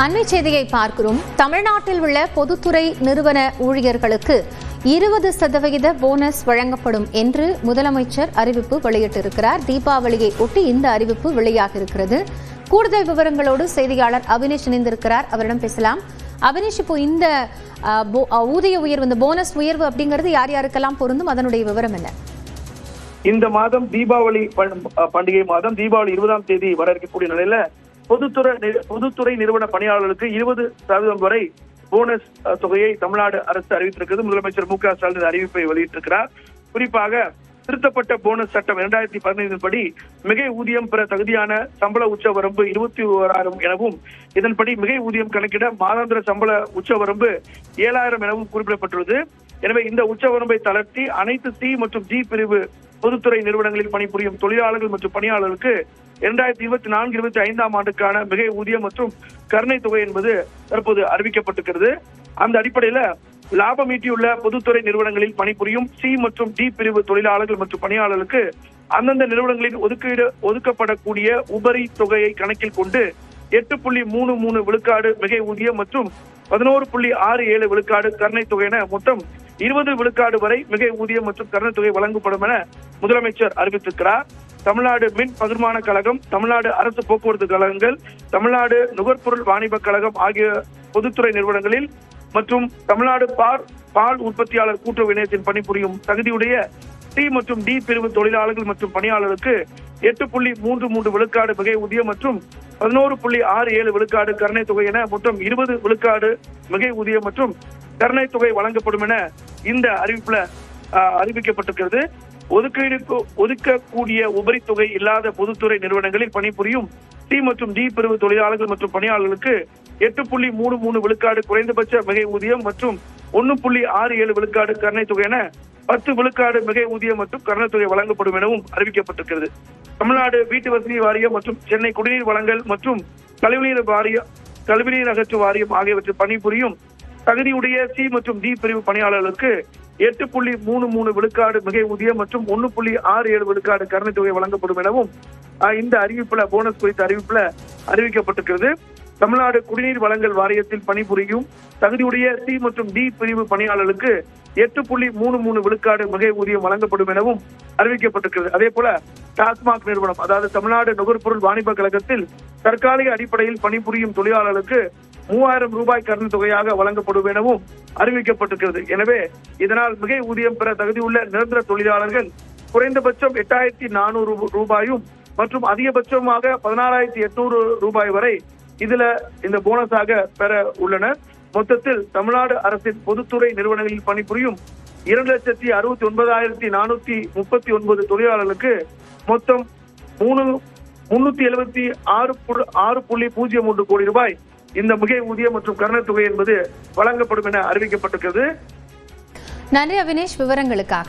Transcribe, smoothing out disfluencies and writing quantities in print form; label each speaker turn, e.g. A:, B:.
A: அண்மை செய்தியை பார்க்கிறோம். தமிழ்நாட்டில் உள்ள பொதுத்துறை நிறுவன ஊழியர்களுக்கு 20% போனஸ் வழங்கப்படும் என்று முதலமைச்சர் அறிவிப்பு வெளியிட்டிருக்கிறார். தீபாவளியை ஒட்டி இந்த அறிவிப்பு வெளியாகியிருக்கிறது. கூடுதல் விவரங்களோடு செய்தியாளர் அபினேஷ் இணைந்திருக்கிறார். அவரிடம் பேசலாம். அபினேஷ், இப்போ இந்த ஊதிய உயர்வு, இந்த போனஸ் உயர்வு அப்படிங்கிறது யார் யாருக்கெல்லாம் பொருந்தும்? அதனுடைய விவரம் என்ன?
B: இந்த மாதம் தீபாவளி பண்டிகை மாதம் தீபாவளி 20ஆம் தேதி வர இருக்கக்கூடிய நிலையில பொதுத்துறை நிறுவன பணியாளர்களுக்கு 20% வரை போனஸ் தொகையை தமிழ்நாடு அரசு அறிவித்திருக்கிறது. முதலமைச்சர் மு க ஸ்டாலின் அறிவிப்பை வெளியிட்டிருக்கிறார். குறிப்பாக திருத்தப்பட்ட போனஸ் சட்டம் 2015 படி மிகை ஊதியம் பெற தகுதியான சம்பள உச்ச வரம்பு 21,000 எனவும், இதன்படி மிகை ஊதியம் கணக்கிட மாதாந்திர சம்பள உச்ச வரம்பு 7,000 எனவும் குறிப்பிடப்பட்டுள்ளது. எனவே இந்த உச்ச வரம்பை தளர்த்தி அனைத்து சி மற்றும் ஜி பிரிவு பொதுத்துறை நிறுவனங்களில் பணிபுரியும் தொழிலாளர்கள் மற்றும் பணியாளர்களுக்கு 2024-25ஆம் ஆண்டுக்கான மிகை ஊதியம் மற்றும் கருணை தொகை என்பது தற்போது அறிவிக்கப்பட்டிருக்கிறது. அந்த அடிப்படையில லாபம் ஈட்டியுள்ள பொதுத்துறை நிறுவனங்களில் பணிபுரியும் சி மற்றும் டி பிரிவு தொழிலாளர்கள் மற்றும் பணியாளர்களுக்கு அந்தந்த நிறுவனங்களில் ஒதுக்கப்படக்கூடிய உபரி தொகையை கணக்கில் கொண்டு 8.33 விழுக்காடு மிகை ஊதியம் மற்றும் 11.67 விழுக்காடு கருணை தொகை என மொத்தம் 20 விழுக்காடு வரை மிகை ஊதியம் மற்றும் கருணை தொகை வழங்கப்படும் என முதலமைச்சர் அறிவித்திருக்கிறார். தமிழ்நாடு மின் பகிர்மான கழகம், தமிழ்நாடு அரசு போக்குவரத்து கழகங்கள், தமிழ்நாடு நுகர்பொருள் வாணிப கழகம் ஆகிய பொதுத்துறை நிறுவனங்களில் மற்றும் தமிழ்நாடு பால் உற்பத்தியாளர் கூட்டுறவு இணையத்தின் பணிபுரியும் தகுதியுடைய சி மற்றும் டி பிரிவு தொழிலாளர்கள் மற்றும் பணியாளர்களுக்கு 8.33 விழுக்காடு மிகை ஊதியம் மற்றும் 11.67 விழுக்காடு கருணை தொகை என மொத்தம் 20 விழுக்காடு மிகை ஊதியம் மற்றும் கருணை தொகை வழங்கப்படும் என இந்த அறிவிப்புல அறிவிக்கப்பட்டிருக்கிறது. ஒதுக்கக்கூடிய உபரி தொகை இல்லாத பொதுத்துறை நிறுவனங்களில் பணிபுரியும் சி மற்றும் டி பிரிவு தொழிலாளர்கள் மற்றும் பணியாளர்களுக்கு 8.33 விழுக்காடு குறைந்தபட்ச மிகை ஊதியம் மற்றும் 1.67 விழுக்காடு கருணை தொகை என 10 விழுக்காடு மிகை ஊதியம் மற்றும் கருணை தொகை வழங்கப்படும் எனவும் அறிவிக்கப்பட்டிருக்கிறது. தமிழ்நாடு வீட்டு வசதி வாரியம் மற்றும் சென்னை குடிநீர் வழங்கல் மற்றும் கழிவுநீர் அகற்று வாரியம் ஆகியவற்றில் பணிபுரியும் தகுதியுடைய சி மற்றும் டி பிரிவு பணியாளர்களுக்கு 8.33 விழுக்காடு மிகை ஊதியம் மற்றும் 1.67 விழுக்காடு கருணை தொகை வழங்கப்படும் எனவும் இந்த அறிவிப்புல போனஸ் குறித்த அறிவிப்புல அறிவிக்கப்பட்டிருக்கிறது. தமிழ்நாடு குடிநீர் வழங்கல் வாரியத்தில் பணிபுரியும் தகுதியுடைய சி மற்றும் டி பிரிவு பணியாளர்களுக்கு 8.33 விழுக்காடு மிகை ஊதியம் வழங்கப்படும் எனவும் அறிவிக்கப்பட்டிருக்கிறது. அதே போல டாஸ்மாக் நிறுவனம், அதாவது தமிழ்நாடு நுகர்பொருள் வாணிப கழகத்தில் தற்காலிக அடிப்படையில் பணிபுரியும் தொழிலாளர்களுக்கு 3,000 ரூபாய் கருணை தொகையாக வழங்கப்படும் எனவும் அறிவிக்கப்பட்டிருக்கிறது. எனவே இதனால் மிகை ஊதியம் பெற தகுதியுள்ள நிரந்தர தொழிலாளர்கள் குறைந்தபட்சம் 8,400 ரூபாயும் மற்றும் அதிகபட்சமாக 16,800 ரூபாய் வரை இந்த போனஸாக பெற உள்ளனர். மொத்தத்தில் தமிழ்நாடு அரசின் பொதுத்துறை நிறுவனங்களில் பணிபுரியும் 2,69,439 தொழிலாளர்களுக்கு மொத்தம் 376.03 கோடி ரூபாய் இந்த மிகை ஊதியம் மற்றும் கருணை தொகை என்பது வழங்கப்படும் என அறிவிக்கப்பட்டிருக்கிறது.
A: நன்றி அபினேஷ், விவரங்களுக்காக.